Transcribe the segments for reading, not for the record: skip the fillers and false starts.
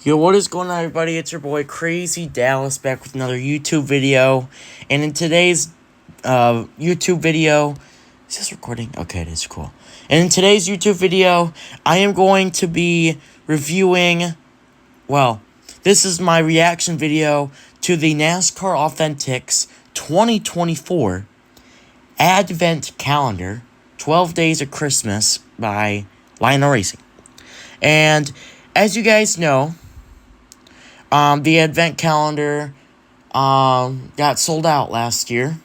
Yo, what is going on, everybody? It's your boy Crazy Dallas back with another YouTube video. And in today's YouTube video, is this recording? Okay, it is. Cool. And in today's YouTube video, I am going to be reviewing, well, this is my reaction video to the NASCAR Authentics 2024 Advent Calendar, 12 Days of Christmas by Lionel Racing. And as you guys know, the Advent Calendar got sold out last year,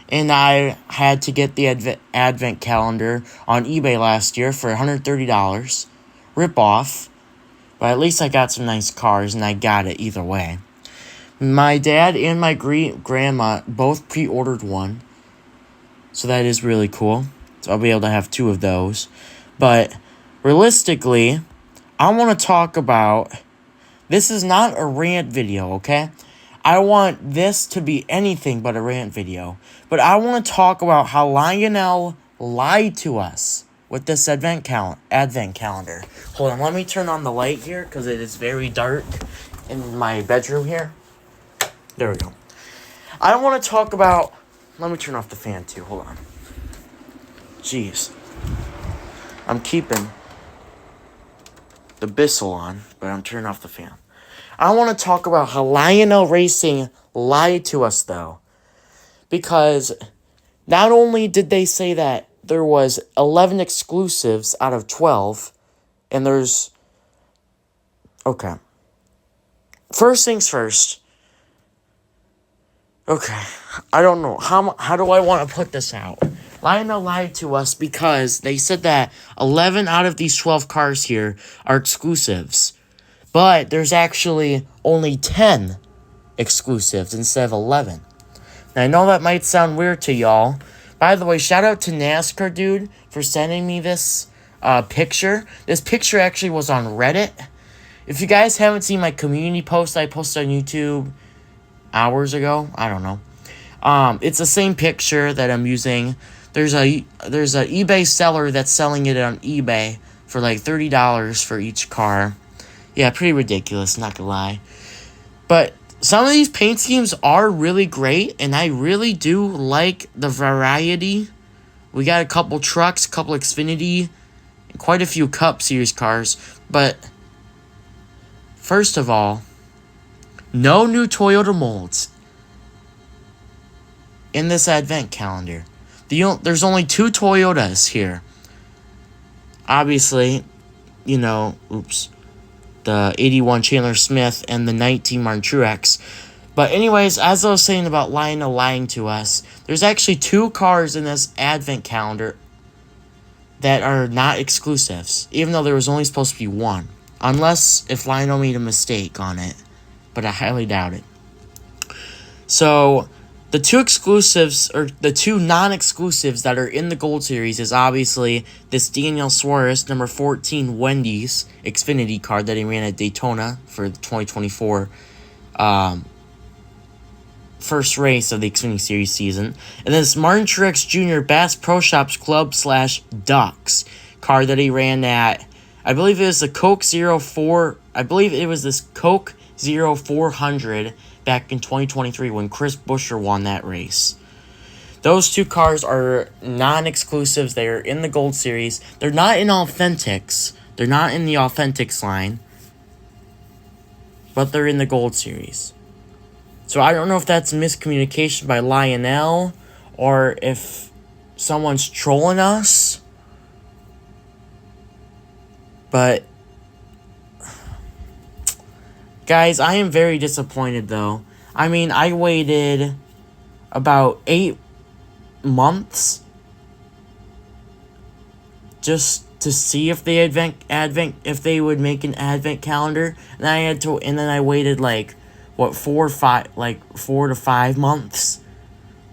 and I had to get the Advent Calendar on eBay last year for $130, rip-off, but at least I got some nice cars, and I got it either way. My dad and my grandma both pre-ordered one, so that is really cool, so I'll be able to have two of those. But realistically, I want to talk about... This is not a rant video, okay? I want this to be anything but a rant video. But I want to talk about how Lionel lied to us with this advent calendar. Hold on, let me turn on the light here because it is very dark in my bedroom here. There we go. I want to talk about... Let me turn off the fan too, hold on. Jeez. I'm keeping the Bissell on, but I'm turning off the fan. I want to talk about how Lionel Racing lied to us, though. Because not only did they say that there was 11 exclusives out of 12, and there's... Okay. First things first. Okay. I don't know. How do I want to put this out? Lionel lied to us because they said that 11 out of these 12 cars here are exclusives. But there's actually only 10 exclusives instead of 11. Now, I know that might sound weird to y'all. By the way, shout out to NASCAR dude for sending me this picture. This picture actually was on Reddit. If you guys haven't seen my community post I posted on YouTube hours ago, I don't know. It's the same picture that I'm using. There's a eBay seller that's selling it on eBay for like $30 for each car. Yeah, pretty ridiculous, not gonna lie. But some of these paint schemes are really great, and I really do like the variety. We got a couple trucks, a couple Xfinity, and quite a few Cup Series cars. But first of all, no new Toyota molds in this advent calendar. There's only 2 Toyotas here. Obviously, you know, the 81 Chandler Smith and the 19 Martin Truex. But anyways, as I was saying about Lionel lying to us, there's actually 2 cars in this advent calendar that are not exclusives, even though there was only supposed to be 1. Unless if Lionel made a mistake on it, but I highly doubt it. So the 2 exclusives, or the 2 non-exclusives that are in the Gold Series is obviously this Daniel Suarez, number 14 Wendy's Xfinity card that he ran at Daytona for the 2024 first race of the Xfinity Series season. And this Martin Truex Jr. Bass Pro Shops Club / Ducks card that he ran at, I believe it was the Coke 04, I believe it was this Coke 0400 back in 2023 when Chris Buescher won that race. Those 2 cars are non-exclusives. They're in the Gold Series. They're not in Authentics. They're not in the Authentics line. But they're in the Gold Series. So I don't know if that's miscommunication by Lionel or if someone's trolling us. But guys, I am very disappointed, though. I mean, I waited about 8 months just to see if they if they would make an advent calendar, and then I waited like 4 to 5 months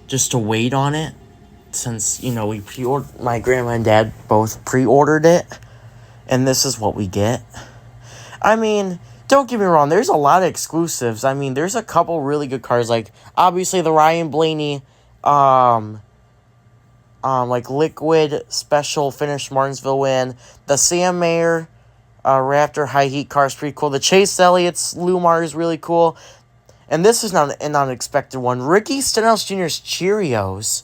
just to wait on it, since we my grandma and dad both pre-ordered it, and this is what we get. I mean, don't get me wrong, there's a lot of exclusives. I mean, there's a couple really good cars, like, obviously, the Ryan Blaney, like, Liquid Special Finish Martinsville win, the Sam Mayer, Raptor high heat car is pretty cool. The Chase Elliott's Lumar is really cool. And this is not an unexpected one. Ricky Stenhouse Jr.'s Cheerios.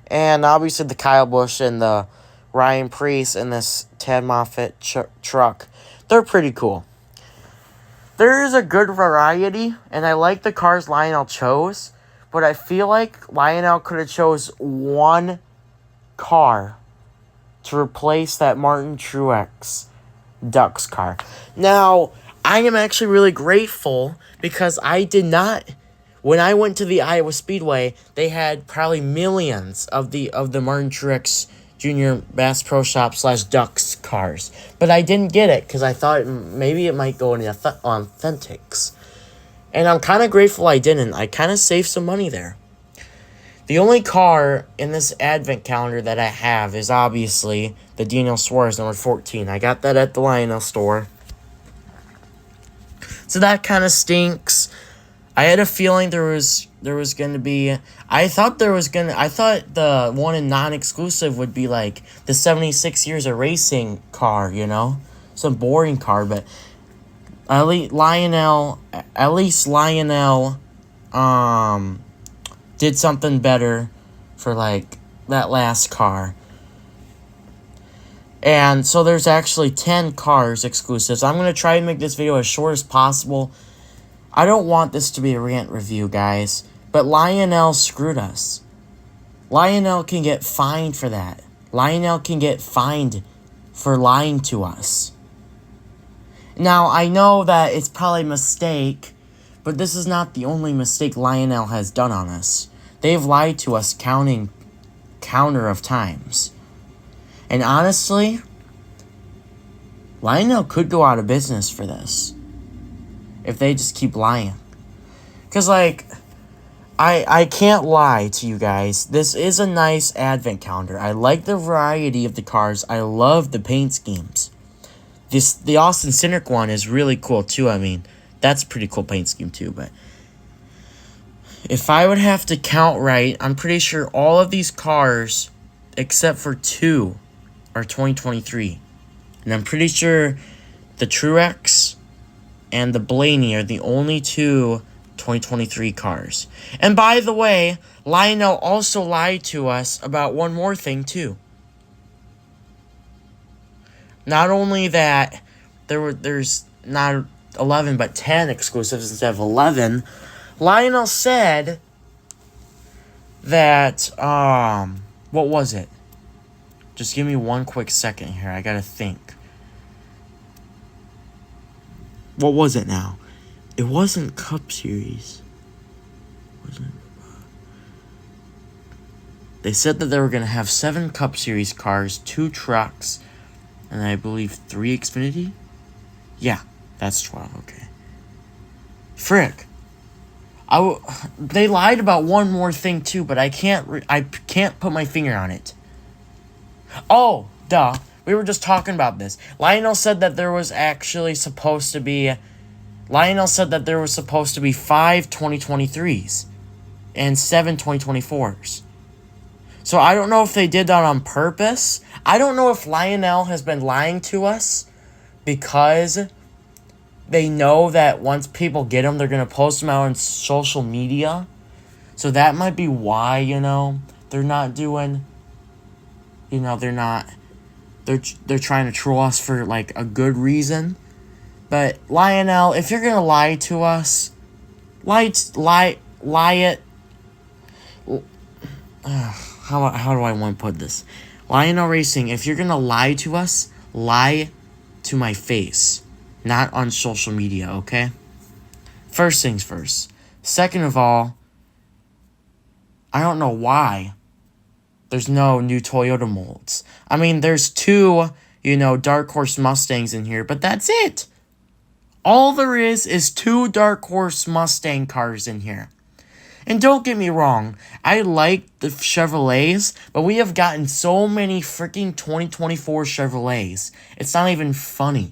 And obviously the Kyle Busch and the Ryan Preece and this Tad Moffitt truck. They're pretty cool. There is a good variety, and I like the cars Lionel chose. But I feel like Lionel could have chose one car to replace that Martin Truex Ducks car. Now, I am actually really grateful because I did not... When I went to the Iowa Speedway, they had probably millions of the Martin Truex Jr. Bass Pro Shop / Ducks cars. But I didn't get it because I thought maybe it might go in the Authentics. And I'm kind of grateful I didn't. I kind of saved some money there. The only car in this advent calendar that I have is obviously the Daniel Suarez number 14. I got that at the Lionel store. So that kind of stinks. I had a feeling there was going to be... I thought the one in non-exclusive would be like the 76 Years of Racing car, you know? Some boring car, but at least Lionel did something better for like that last car. And so there's actually 10 cars exclusives. I'm going to try and make this video as short as possible. I don't want this to be a rant review, guys, but Lionel screwed us. Lionel can get fined for that. Lionel can get fined for lying to us. Now, I know that it's probably a mistake, but this is not the only mistake Lionel has done on us. They've lied to us counter of times. And honestly, Lionel could go out of business for this if they just keep lying. Because, like, I can't lie to you guys. This is a nice advent calendar. I like the variety of the cars. I love the paint schemes. The Austin Cindric one is really cool, too. I mean, that's a pretty cool paint scheme, too. But if I would have to count right, I'm pretty sure all of these cars, except for 2, are 2023. And I'm pretty sure the Truex and the Blaney are the only 2 2023 cars. And by the way, Lionel also lied to us about one more thing, too. Not only that, there's not 11, but 10 exclusives instead of 11. Lionel said that, what was it? Just give me one quick second here. I gotta think. What was it now? It wasn't Cup Series. They said that they were going to have 7 Cup Series cars, 2 trucks, and I believe 3 Xfinity? Yeah, that's 12, okay. Frick. They lied about one more thing too, but I can't put my finger on it. Oh, duh. We were just talking about this. Lionel said that there was actually supposed to be... 5 2023s and 7 2024s. So I don't know if they did that on purpose. I don't know if Lionel has been lying to us because they know that once people get them, they're going to post them out on social media. So that might be why, they're not doing... They're trying to troll us for, like, a good reason. But, Lionel, if you're going to lie to us, lie it... How do I want to put this? Lionel Racing, if you're going to lie to us, lie to my face. Not on social media, okay? First things first. Second of all, I don't know why there's no new Toyota molds. I mean, there's 2, Dark Horse Mustangs in here, but that's it. All there is 2 Dark Horse Mustang cars in here. And don't get me wrong, I like the Chevrolets, but we have gotten so many freaking 2024 Chevrolets. It's not even funny.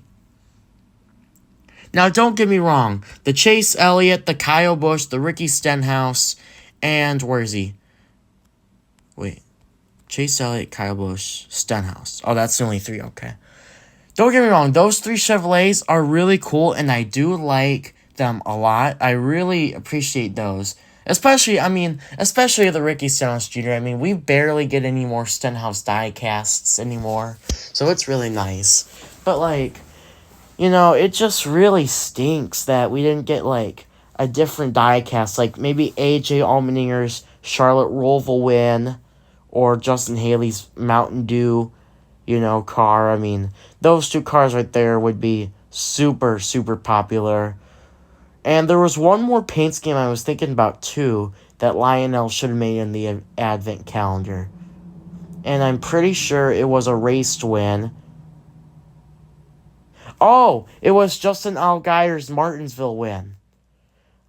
Now, don't get me wrong, the Chase Elliott, the Kyle Busch, the Ricky Stenhouse, and where is he? Wait. Chase Elliott, Kyle Busch, Stenhouse. Oh, that's the only 3, okay. don't get me wrong, those 3 Chevrolets are really cool, and I do like them a lot. I really appreciate those. Especially the Ricky Stenhouse Jr. I mean, we barely get any more Stenhouse die casts anymore, so it's really nice. But, like, it just really stinks that we didn't get, like, a different die cast, like maybe AJ Allmendinger's Charlotte Roval win, or Justin Haley's Mountain Dew, car. I mean, those 2 cars right there would be super, super popular. And there was one more paint scheme I was thinking about, too, that Lionel should have made in the Advent Calendar. And I'm pretty sure it was a race to win. Oh, it was Justin Allgaier's Martinsville win.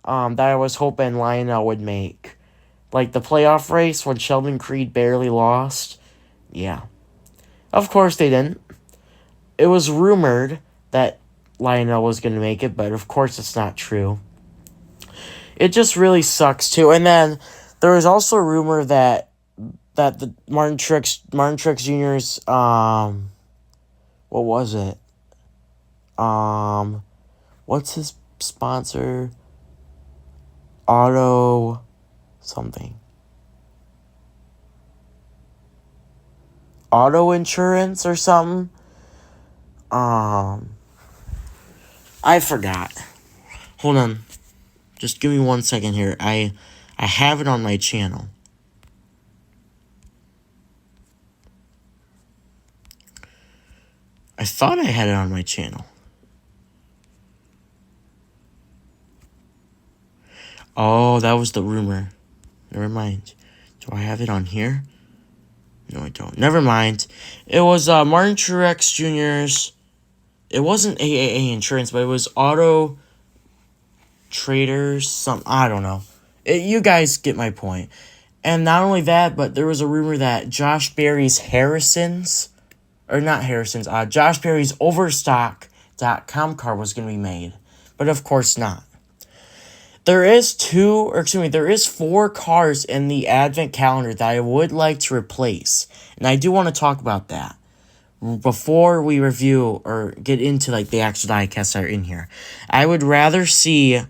That I was hoping Lionel would make. Like the playoff race when Sheldon Creed barely lost. Yeah. Of course they didn't. It was rumored that Lionel was going to make it, but of course it's not true. It just really sucks too. And then there was also a rumor that the Martin Truex Jr.'s what was it? What's his sponsor? Auto something. Auto insurance or something? I forgot. Hold on. Just give me 1 second here. I have it on my channel. I thought I had it on my channel. Oh, that was the rumor. Never mind. Do I have it on here? No, I don't. Never mind. It was Martin Truex Jr.'s. It wasn't AAA Insurance, but it was Auto Traders. I don't know. You guys get my point. And not only that, but there was a rumor that Josh Berry's Josh Berry's Overstock.com car was going to be made. But of course not. There is 4 cars in the Advent Calendar that I would like to replace. And I do want to talk about that before we review or get into like the actual diecasts that are in here. I would rather see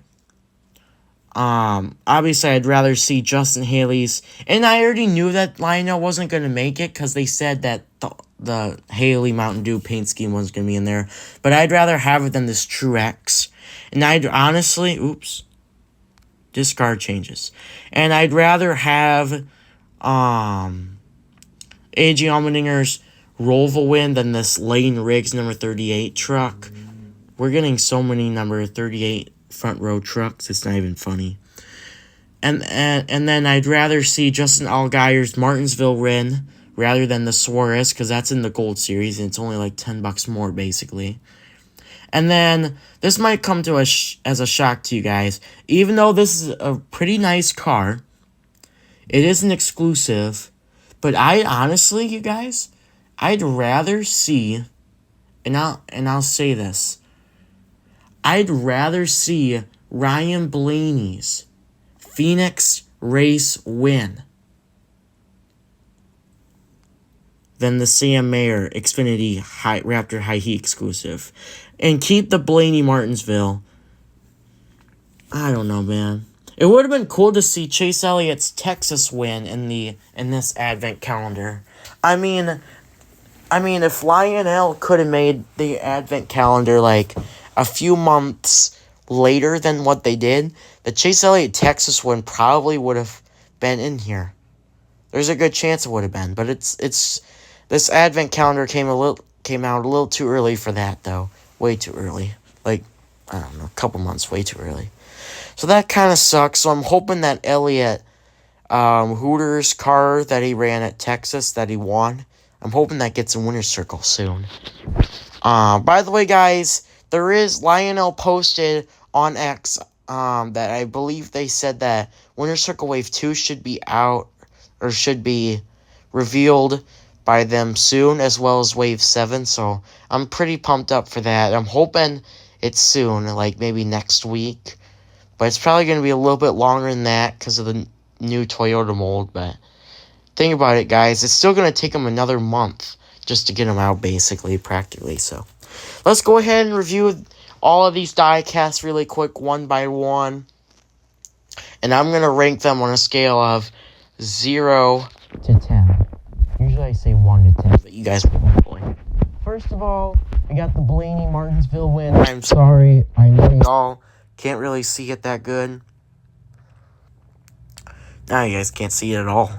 obviously I'd rather see Justin Haley's, and I already knew that Lionel wasn't going to make it because they said that the Haley Mountain Dew paint scheme was going to be in there, but I'd rather have it than this Truex. And I'd honestly, discard changes. And I'd rather have AJ Allmendinger's Roval win than this Lane Riggs number 38 truck. We're getting so many number 38 front row trucks, it's not even funny. And then I'd rather see Justin Allgaier's Martinsville win rather than the Suarez, because that's in the Gold Series and it's only like $10 more basically. And then this might come to as a shock to you guys. Even though this is a pretty nice car, it is an exclusive. But I honestly, you guys, I'd rather see, and I'll say this, I'd rather see Ryan Blaney's Phoenix race win than the Sam Mayer Xfinity Raptor High Heat exclusive. And keep the Blaney Martinsville. I don't know, man. It would have been cool to see Chase Elliott's Texas win in this Advent Calendar. I mean, if Lionel could have made the Advent Calendar like a few months later than what they did, the Chase Elliott Texas win probably would have been in here. There's a good chance it would have been, but it's this Advent Calendar came out a little too early for that though. Way too early. Like, I don't know, a couple months way too early. So that kind of sucks. So I'm hoping that Elliott Hooters car that he ran at Texas that he won, I'm hoping that gets in Winner's Circle soon. By the way, guys, there is Lionel posted on X that I believe they said that Winner's Circle Wave 2 should be out or should be revealed by them soon, as well as Wave 7, so I'm pretty pumped up for that. I'm hoping it's soon, like maybe next week, but it's probably going to be a little bit longer than that because of the new Toyota mold, but think about it, guys, it's still going to take them another month just to get them out, basically, practically, so let's go ahead and review all of these die casts really quick, one by one. And I'm going to rank them on a scale of 0 to 10. Usually I say 1 to 10, but you guys will hopefully. First of all, we got the Blaney Martinsville win. I'm sorry, I know y'all can't really see it that good. Now you guys can't see it at all.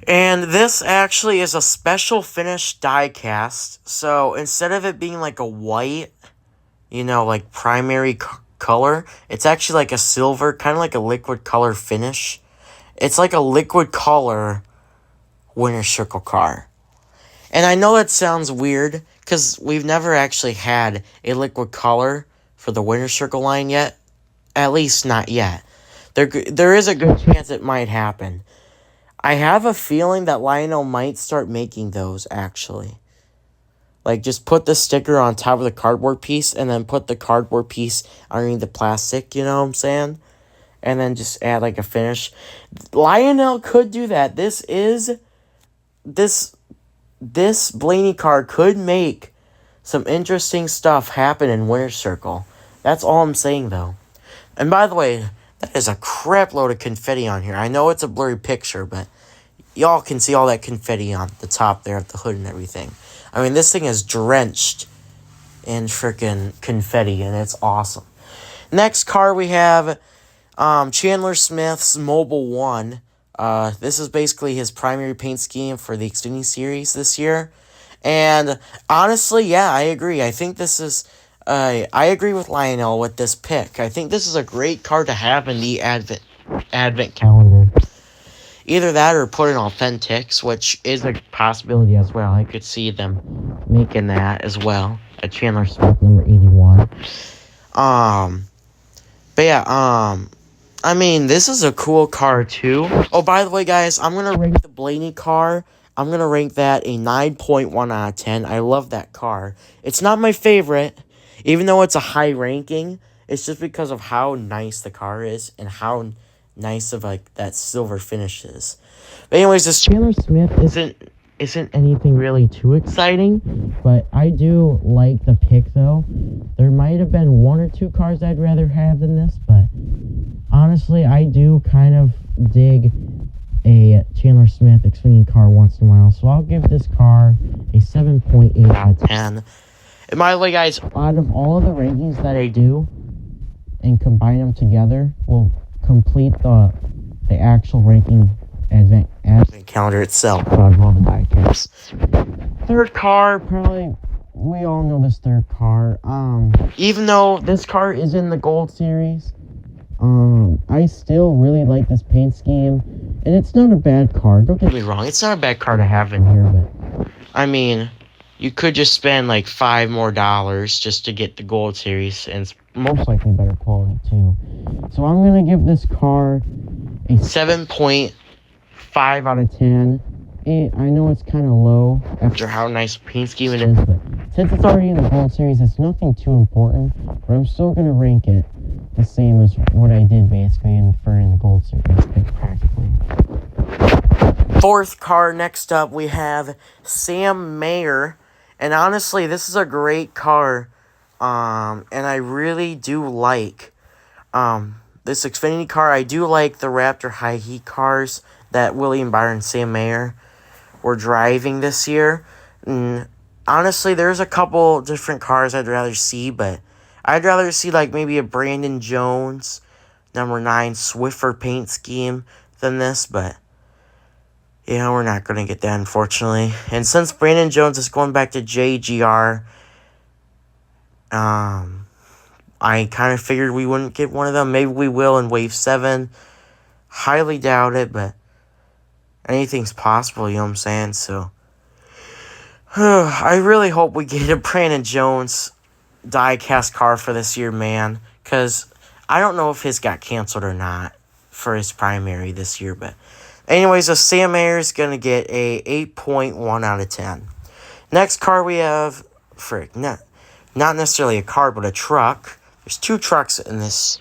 And this actually is a special finish die cast. So instead of it being like a white, like primary color, it's actually like a silver, kind of like a liquid color finish. It's like a liquid color winner's circle car. And I know that sounds weird because we've never actually had a liquid color for the winner's circle line yet. At least not yet. There is a good chance it might happen. I have a feeling that Lionel might start making those, actually. Like, just put the sticker on top of the cardboard piece, and then put the cardboard piece underneath the plastic, you know what I'm saying? And then just add, like, a finish. Lionel could do that. This Blaney card could make some interesting stuff happen in Winner's Circle. That's all I'm saying, though. And by the way, that is a crap load of confetti on here. I know it's a blurry picture, but y'all can see all that confetti on the top there at the hood and everything. I mean, this thing is drenched in freaking confetti, and it's awesome. Next car we have Chandler Smith's Mobile 1. This is basically his primary paint scheme for the Xfinity Series this year. And honestly, yeah, I agree. I think this is... I agree with Lionel with this pick. I think this is a great card to have in the Advent calendar. Either that or put in Authentics, which is a possibility as well. I could see them making that as well. At Chandler Smith, number 81. But yeah, I mean, this is a cool car too. Oh, by the way, guys, I'm going to rank the Blaney car. I'm going to rank that a 9.1 out of 10. I love that car. It's not my favorite. Even though it's a high ranking, it's just because of how nice the car is and how nice of like that silver finish is. But anyways, this Chandler Smith isn't anything really too exciting, but I do like the pick though. There might have been one or two cars I'd rather have than this, but honestly, I do kind of dig a Chandler Smith Xfinity car once in a while, so I'll give this car a 7.8 out of 10. And by the way, guys, out of all of the rankings that I do and combine them together, will complete the actual ranking advent calendar itself. Third car, probably, we all know this third car. Even though this car is in the Gold Series, I still really like this paint scheme, and it's not a bad car. Don't get me wrong, it's not a bad car to have in here, but I mean, you could just spend like $5 more just to get the Gold Series, and it's most likely better quality too. So I'm gonna give this car a 7.5 out of 10. I know it's kind of low after how nice paint scheme it is, but since it's already in the Gold Series, it's nothing too important. But I'm still gonna rank it the same as what I did basically in the Gold Series, practically. Fourth car, next up we have Sam Mayer. And honestly, this is a great car, and I really do like this Xfinity car. I do like the Raptor High Heat cars that William Byron and Sam Mayer were driving this year. And honestly, there's a couple different cars I'd rather see, but I'd rather see like maybe a Brandon Jones, number 9 Swiffer paint scheme than this, but yeah, we're not going to get that, unfortunately. And since Brandon Jones is going back to JGR, I kind of figured we wouldn't get one of them. Maybe we will in Wave 7. Highly doubt it, but anything's possible, you know what I'm saying? So, I really hope we get a Brandon Jones die-cast car for this year, man. Because I don't know if his got canceled or not for his primary this year, but anyways, so Sam Mayer is going to get a 8.1 out of 10. Next car we have, not necessarily a car, but a truck. There's 2 trucks in this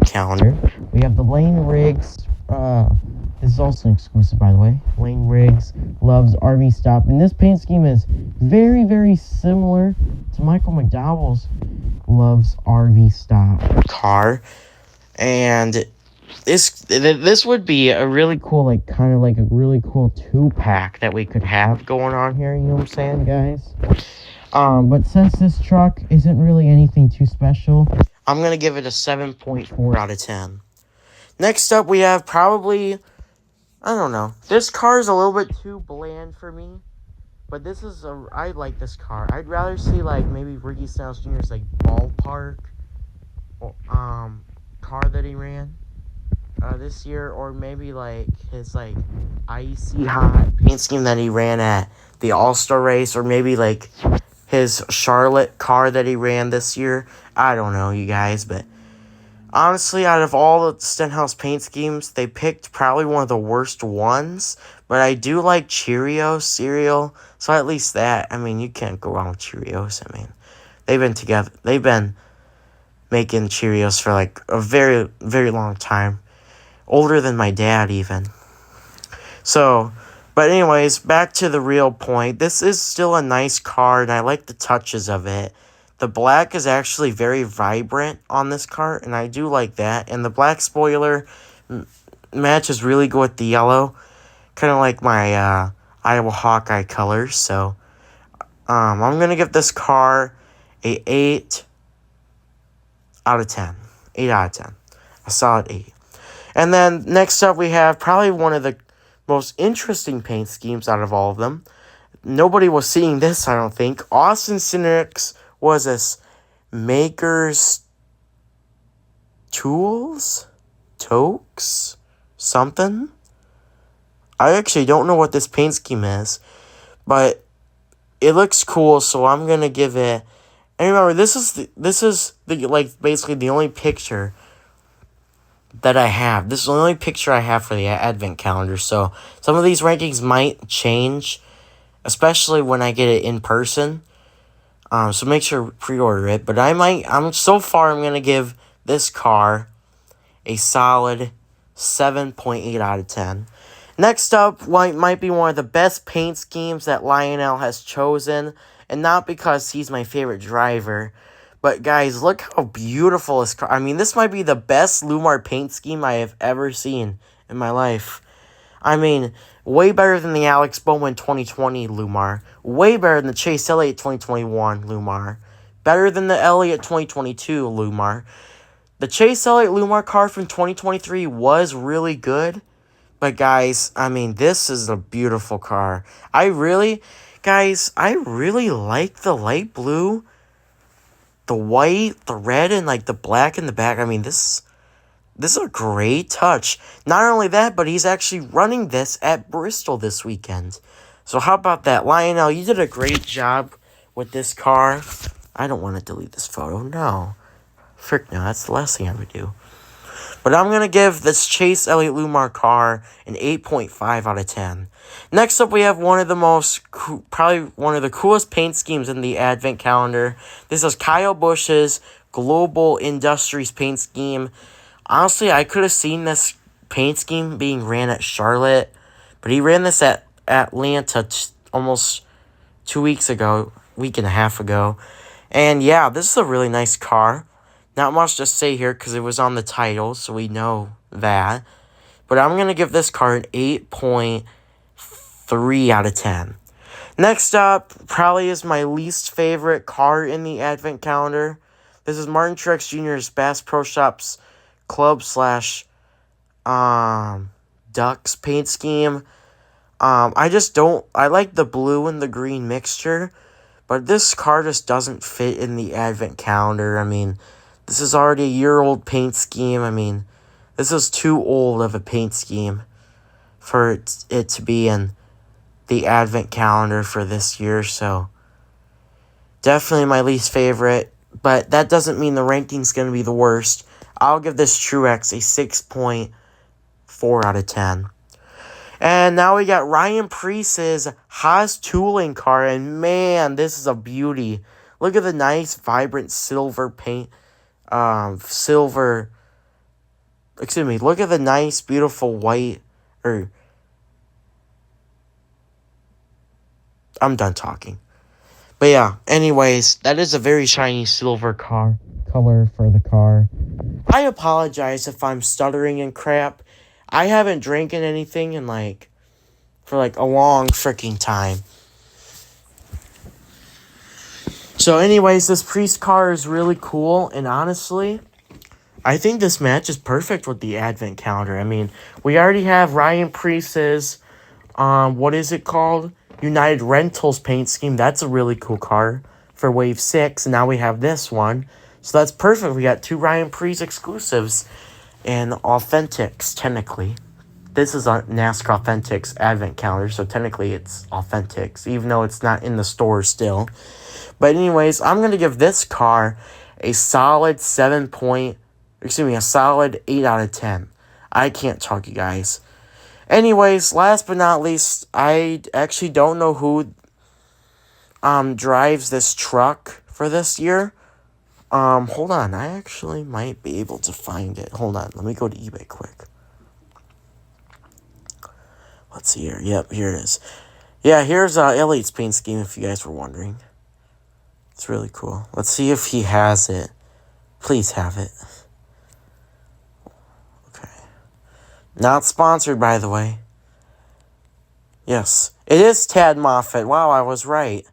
calendar. We have the Lane Riggs This is also an exclusive, by the way. Lane Riggs loves RV Stop. And this paint scheme is very, very similar to Michael McDowell's Loves RV Stop car. And this would be a really cool, like, kind of like a really cool 2-pack that we could have going on here. You know what I'm saying, guys? But since this truck isn't really anything too special, I'm going to give it a 7.4 out of 10. Next up, we have probably, I don't know. This car is a little bit too bland for me. But this is I like this car. I'd rather see, like, maybe Ricky Stenhouse Jr.'s, like, ballpark car that he ran this year. Or maybe, like, his, like, icy hot paint scheme that he ran at the All-Star race. Or maybe, like, his Charlotte car that he ran this year. I don't know, you guys, but honestly, out of all the Stenhouse paint schemes, they picked probably one of the worst ones. But I do like Cheerios cereal, so at least that. I mean, you can't go wrong with Cheerios. I mean, they've been together. They've been making Cheerios for like a very, very long time. Older than my dad, even. So, but anyways, back to the real point. This is still a nice car, and I like the touches of it. The black is actually very vibrant on this car, and I do like that. And the black spoiler matches really good with the yellow, kind of like my Iowa Hawkeye colors. So I'm going to give this car a 8 out of 10. 8 out of 10. A solid 8. And then next up we have probably one of the most interesting paint schemes out of all of them. Nobody was seeing this, I don't think. Austin Cindric's was this Maker's Tools? Tokes? Something? I actually don't know what this paint scheme is, but it looks cool, so I'm gonna give it. And remember, this is the like basically the only picture that I have. This is the only picture I have for the advent calendar. So some of these rankings might change, especially when I get it in person. So make sure to pre-order it. But so far I'm gonna give this car a solid 7.8 out of 10. Next up might be one of the best paint schemes that Lionel has chosen, and not because he's my favorite driver, but guys, look how beautiful this car. I mean, this might be the best Lumar paint scheme I have ever seen in my life. I mean, way better than the Alex Bowman 2020 Lumar. Way better than the Chase Elliott 2021 Lumar. Better than the Elliott 2022 Lumar. The Chase Elliott Lumar car from 2023 was really good. But guys, I mean, this is a beautiful car. I really like the light blue, the white, the red, and like the black in the back. I mean, this is a great touch. Not only that, but he's actually running this at Bristol this weekend. So how about that? Lionel, you did a great job with this car. I don't want to delete this photo. No. Frick no, that's the last thing I would do. But I'm going to give this Chase Elliott Lumar car an 8.5 out of 10. Next up, we have one of the probably one of the coolest paint schemes in the advent calendar. This is Kyle Busch's Global Industries paint scheme. Honestly, I could have seen this paint scheme being ran at Charlotte, but he ran this at Atlanta almost 2 weeks ago, week and a half ago. And yeah, this is a really nice car. Not much to say here because it was on the title, so we know that. But I'm going to give this car an 8.3 out of 10. Next up, probably is my least favorite car in the advent calendar. This is Martin Truex Jr.'s Bass Pro Shops Club / Ducks paint scheme. I like the blue and the green mixture, but this car just doesn't fit in the advent calendar. I mean, this is already a year-old paint scheme. I mean, this is too old of a paint scheme for it to be in the advent calendar for this year. So, definitely my least favorite. But that doesn't mean the ranking's going to be the worst. I'll give this Truex a 6.4 out of 10. And now we got Ryan Preece's Haas Tooling car. And man, this is a beauty. Look at the nice, vibrant silver paint. Look at the nice, beautiful white Or, I'm done talking. But yeah, anyways, that is a very shiny silver color for the car. I apologize if I'm stuttering and crap. I haven't drinking anything in for a long freaking time. So anyways, this Priest car is really cool, and honestly, I think this match is perfect with the advent calendar. I mean, we already have Ryan Priest's, what is it called? United Rentals paint scheme. That's a really cool car for Wave 6, and now we have this one. So that's perfect. We got 2 Ryan Priest exclusives and authentics, technically. This is a NASCAR Authentics advent calendar, so technically it's authentics, even though it's not in the store still. But anyways, I'm going to give this car a solid a solid 8 out of 10. I can't talk, you guys. Anyways, last but not least, I actually don't know who drives this truck for this year. Hold on, I actually might be able to find it. Hold on, let me go to eBay quick. Let's see here. Yep, here it is. Yeah, here's Elliot's paint scheme, if you guys were wondering. It's really cool. Let's see if he has it. Please have it. Okay. Not sponsored, by the way. Yes. It is Tad Moffitt. Wow, I was right.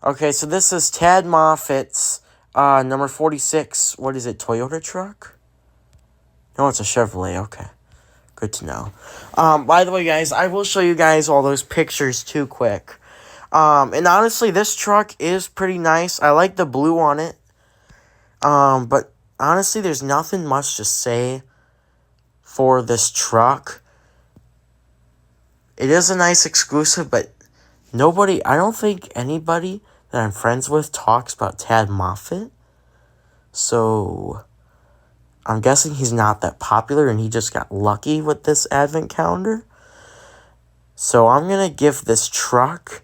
Okay, so this is Tad Moffitt's number 46. What is it, Toyota truck? No, it's a Chevrolet. Okay. Good to know. By the way, guys, I will show you guys all those pictures too quick. And honestly, this truck is pretty nice. I like the blue on it. But honestly, there's nothing much to say for this truck. It is a nice exclusive, but I don't think anybody that I'm friends with talks about Tad Moffitt. So I'm guessing he's not that popular and he just got lucky with this advent calendar. So I'm going to give this truck,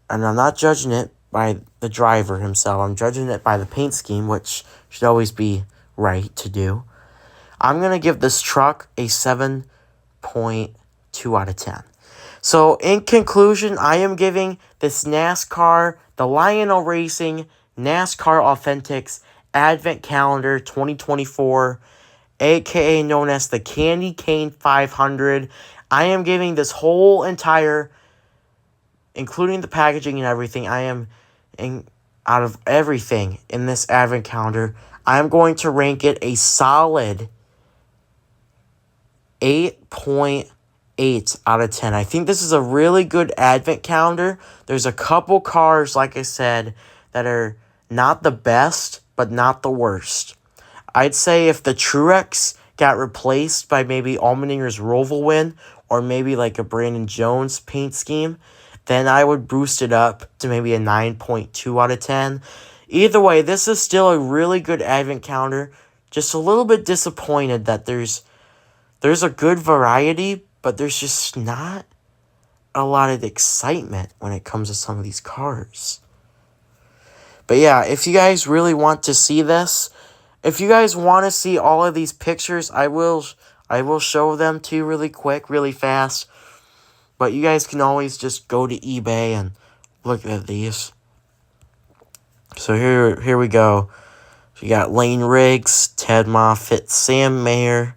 and I'm not judging it by the driver himself. I'm judging it by the paint scheme, which should always be right to do. I'm going to give this truck a 7.2 out of 10. So in conclusion, I am giving this NASCAR, the Lionel Racing NASCAR Authentics Advent Calendar 2024, aka known as the Candy Cane 500. I am giving this whole entire, including the packaging and everything, out of everything in this advent calendar, I am going to rank it a solid 8.8 out of 10. I think this is a really good advent calendar. There's a couple cars, like I said, that are not the best, but not the worst. I'd say if the Truex got replaced by maybe Allmendinger's Roval win, or maybe like a Brandon Jones paint scheme, then I would boost it up to maybe a 9.2 out of 10. Either way, this is still a really good advent calendar. Just a little bit disappointed that there's a good variety, but there's just not a lot of excitement when it comes to some of these cars. But yeah, if you guys really want to see this, if you guys want to see all of these pictures, I will show them to you really quick, really fast. But you guys can always just go to eBay and look at these. So here we go. We got Lane Riggs, Ted Moffitt, Sam Mayer.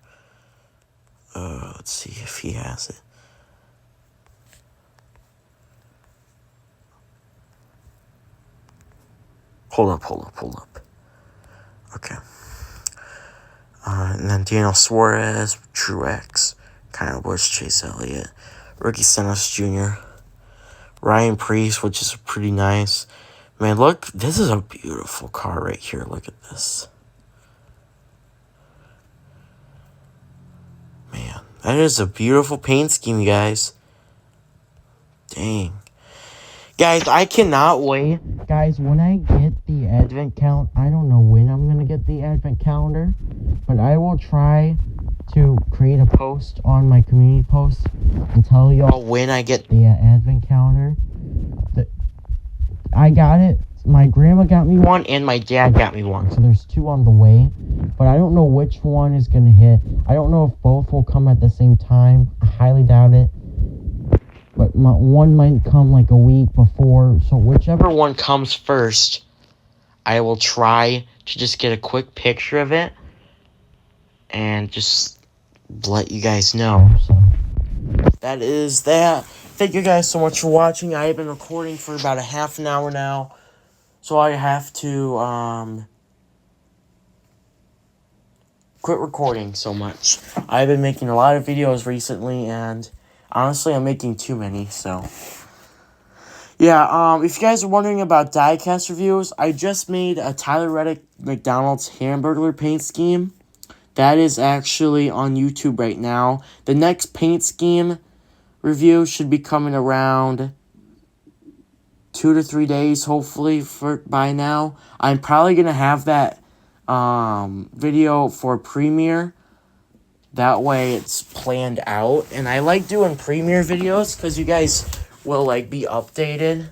Let's see if he has it. Hold up. Okay. And then Daniel Suarez, Truex, Kyle Busch, Chase Elliott, Ricky Stenhouse Jr., Ryan Priest, which is pretty nice. Man, look, this is a beautiful car right here. Look at this. Man, that is a beautiful paint scheme, guys. Dang. Guys, I cannot wait. Guys, when I get the advent calendar, I don't know when I'm going to get the advent calendar, but I will try to create a post on my community post and tell y'all when I get the advent calendar. I got it my grandma got me one, and my dad got me one. So there's 2 on the way. But I don't know which one is going to hit. I don't know if both will come at the same time. I highly doubt it. But one might come like a week before. So whichever one comes first, I will try to just get a quick picture of it. And just let you guys know. So that is that. Thank you guys so much for watching. I have been recording for about a half an hour now. So I have to quit recording so much. I've been making a lot of videos recently, and honestly, I'm making too many, so. Yeah, if you guys are wondering about diecast reviews, I just made a Tyler Reddick McDonald's Hamburglar paint scheme. That is actually on YouTube right now. The next paint scheme review should be coming around 2 to 3 days, hopefully, by now. I'm probably going to have that video for Premiere. That way it's planned out. And I like doing Premiere videos because you guys will be updated.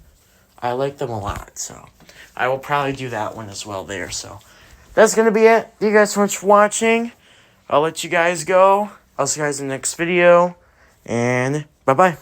I like them a lot, so I will probably do that one as well there. So that's going to be it. Thank you guys so much for watching. I'll let you guys go. I'll see you guys in the next video. And bye-bye.